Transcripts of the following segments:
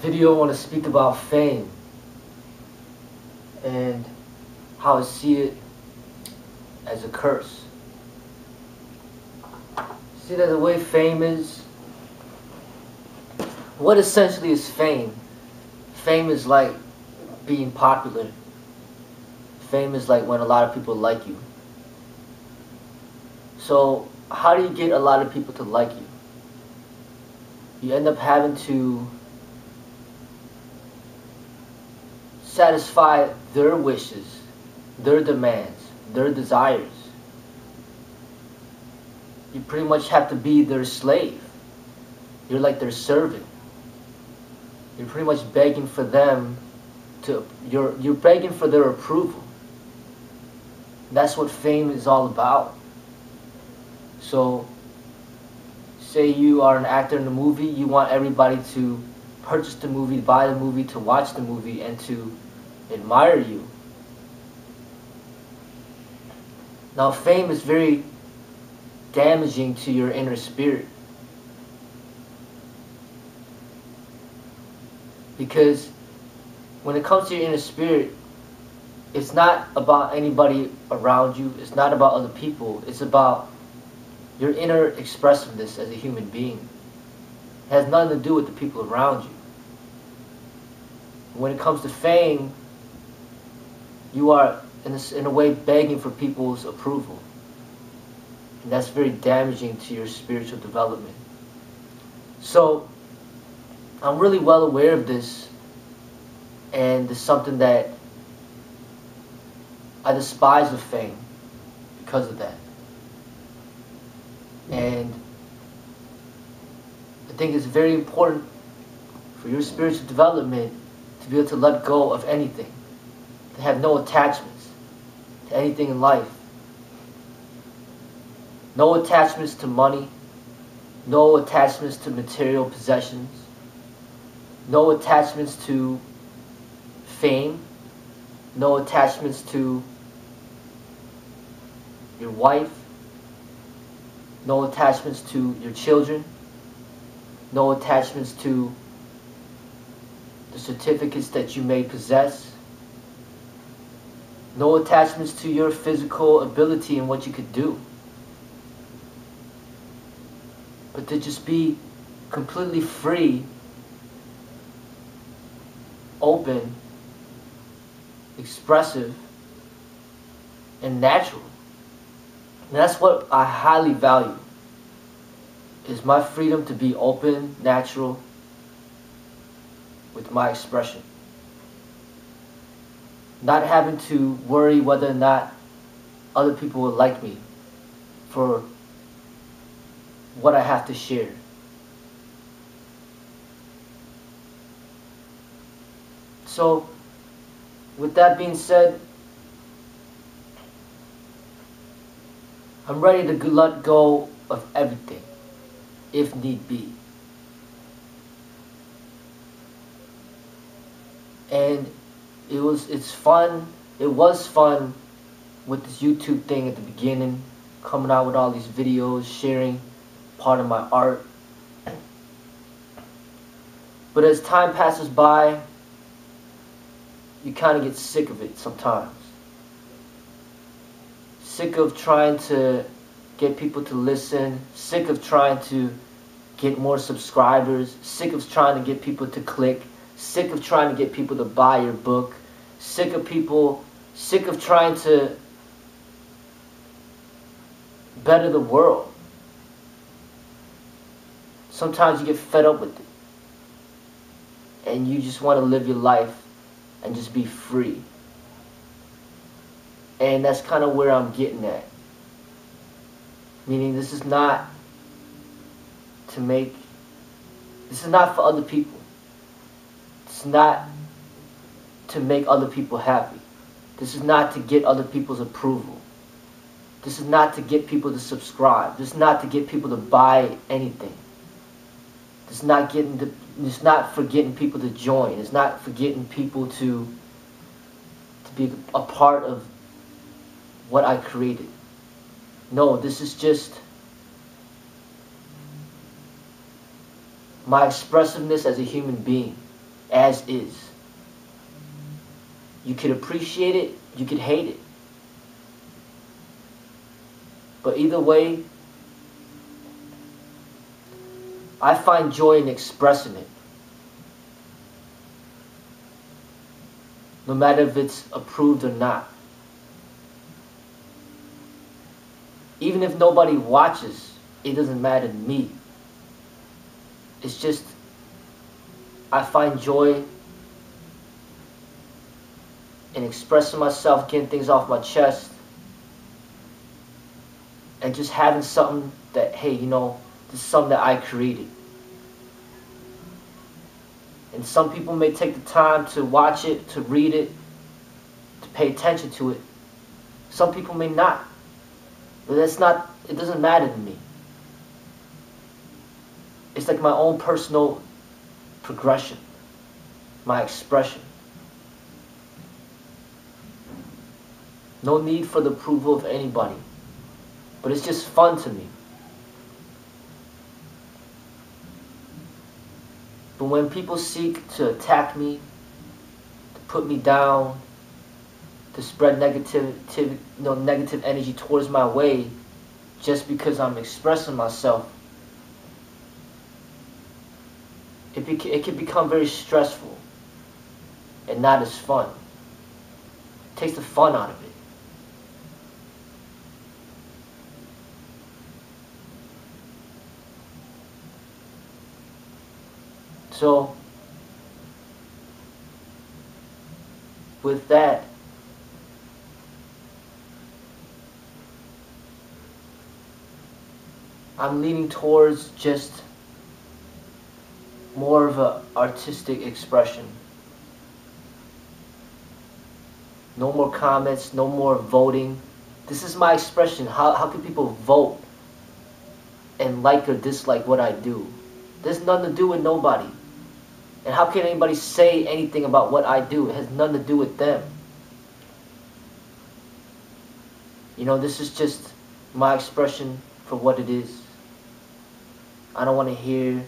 video I want to speak about fame and how I see it as a curse. See that the way fame is, what essentially is fame? Fame is like being popular. Fame is like when a lot of people like you. So how do you get a lot of people to like you? You end up having to satisfy their wishes, their demands, their desires. You pretty much have to be their slave. You're like their servant. You're pretty much begging for them to, you're begging for their approval. That's what fame is all about. So, say you are an actor in a movie, you want everybody to purchase the movie, buy the movie, to watch the movie, and to admire you. Now, fame is very damaging to your inner spirit. Because when it comes to your inner spirit, it's not about anybody around you, it's not about other people, it's about your inner expressiveness as a human being. It has nothing to do with the people around you. When it comes to fame, you are in a way begging for people's approval. And that's very damaging to your spiritual development. So, I'm really well aware of this, and it's something that I despise of fame because of that. And I think it's very important for your spiritual development to be able to let go of anything, to have no attachments to anything in life. No attachments to money, no attachments to material possessions, no attachments to fame, no attachments to your wife, no attachments to your children, no attachments to the certificates that you may possess, no attachments to your physical ability and what you could do. But to just be completely free, open, expressive, and natural. And that's what I highly value, is my freedom to be open, natural, with my expression. Not having to worry whether or not other people will like me for what I have to share. So, with that being said, I'm ready to let go of everything, if need be. And it was fun with this YouTube thing at the beginning, coming out with all these videos, sharing part of my art. But as time passes by, you kind of get sick of it sometimes. Sick of trying to get people to listen, sick of trying to get more subscribers, sick of trying to get people to click, sick of trying to get people to buy your book, sick of trying to better the world. Sometimes you get fed up with it, and you just want to live your life and just be free. And that's kind of where I'm getting at. Meaning this is not for other people. It's not to make other people happy. This is not to get other people's approval. This is not to get people to subscribe. This is not to get people to buy anything. It's not for getting people to join. It's not for getting people to be a part of what I created. No, this is just my expressiveness as a human being. as is. You could appreciate it, you could hate it. But either way, I find joy in expressing it. No matter if it's approved or not. Even if nobody watches, it doesn't matter to me. It's just, I find joy in expressing myself, getting things off my chest, and just having something that, hey, you know, this is something that I created. And some people may take the time to watch it, to read it, to pay attention to it. Some people may not. But that's not, it doesn't matter to me. It's like my own personal progression, my expression. No need for the approval of anybody. But it's just fun to me. But when people seek to attack me, to put me down, to spread negative energy towards my way, just because I'm expressing myself, it can become very stressful and not as fun. It takes the fun out of it. So, with that, I'm leaning towards just more of an artistic expression. No more comments, no more voting. This is my expression. How can people vote and like or dislike what I do? There's nothing to do with nobody. And how can anybody say anything about what I do? It has nothing to do with them. You know, this is just my expression for what it is. I don't want to hear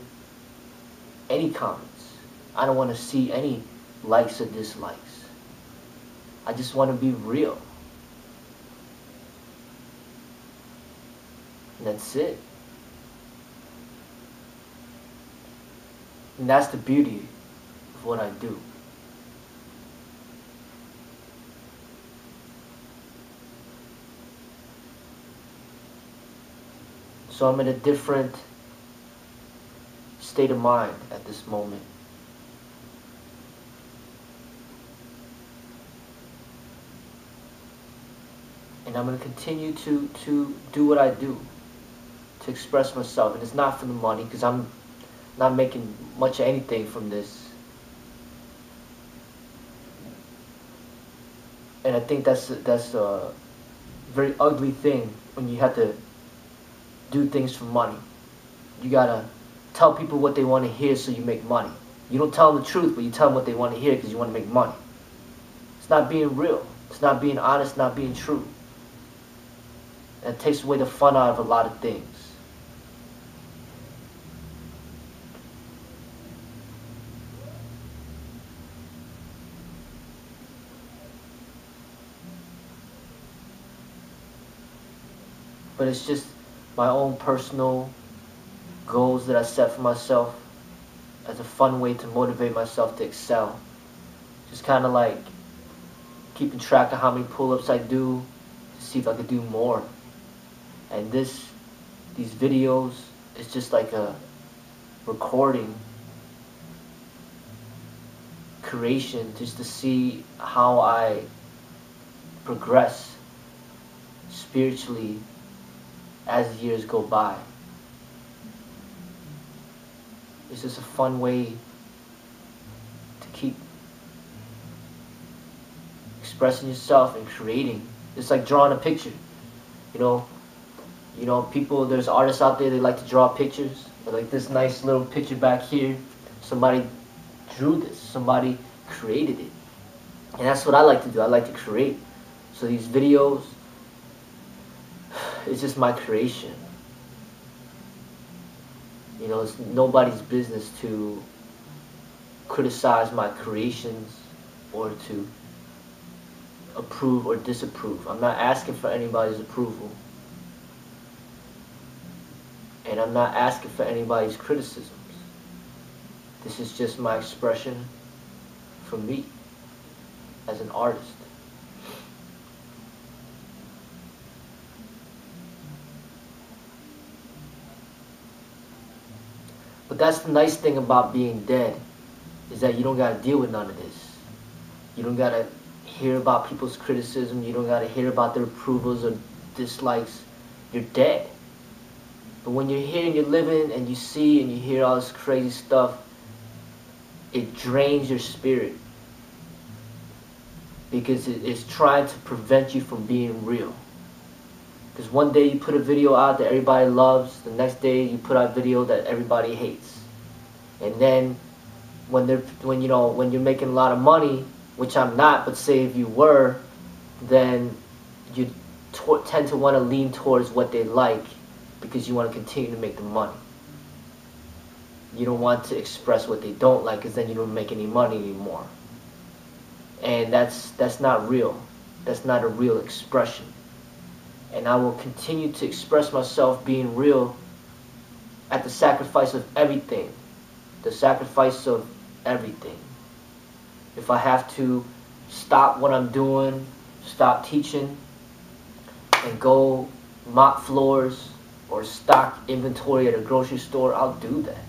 any comments. I don't want to see any likes or dislikes. I just want to be real. And that's it. And that's the beauty of what I do. So I'm in a different state of mind at this moment. And I'm going to continue to do what I do, to express myself. And it's not for the money, because I'm not making much of anything from this. And I think that's a very ugly thing when you have to do things for money. You gotta tell people what they want to hear so you make money. You don't tell them the truth, but you tell them what they want to hear because you want to make money. It's not being real. It's not being honest, not being true. And it takes away the fun out of a lot of things. But it's just my own personal goals that I set for myself as a fun way to motivate myself to excel. Just kind of like keeping track of how many pull-ups I do to see if I could do more. And these videos is just like a recording creation just to see how I progress spiritually as the years go by. It's just a fun way to keep expressing yourself and creating. It's like drawing a picture. You know, people, there's artists out there, they like to draw pictures. But like this nice little picture back here, somebody drew this, somebody created it. And that's what I like to do. I like to create. So these videos, it's just my creation. You know, it's nobody's business to criticize my creations or to approve or disapprove. I'm not asking for anybody's approval. And I'm not asking for anybody's criticisms. This is just my expression from me as an artist. But that's the nice thing about being dead, is that you don't gotta deal with none of this. You don't gotta hear about people's criticism. You don't gotta hear about their approvals or dislikes. You're dead. But when you're here and you're living and you see and you hear all this crazy stuff, it drains your spirit. Because it's trying to prevent you from being real. Because one day you put a video out that everybody loves, the next day you put out a video that everybody hates. And then when you're making a lot of money, which I'm not, but say if you were, then you tend to want to lean towards what they like because you want to continue to make the money. You don't want to express what they don't like because then you don't make any money anymore. And that's not real. That's not a real expression. And I will continue to express myself being real at the sacrifice of everything. The sacrifice of everything. If I have to stop what I'm doing, stop teaching, and go mop floors or stock inventory at a grocery store, I'll do that.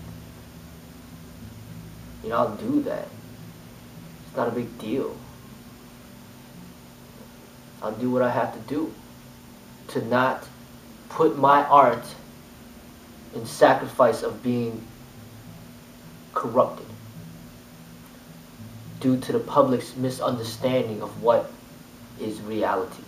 You know, I'll do that. It's not a big deal. I'll do what I have to do to not put my art in sacrifice of being corrupted due to the public's misunderstanding of what is reality.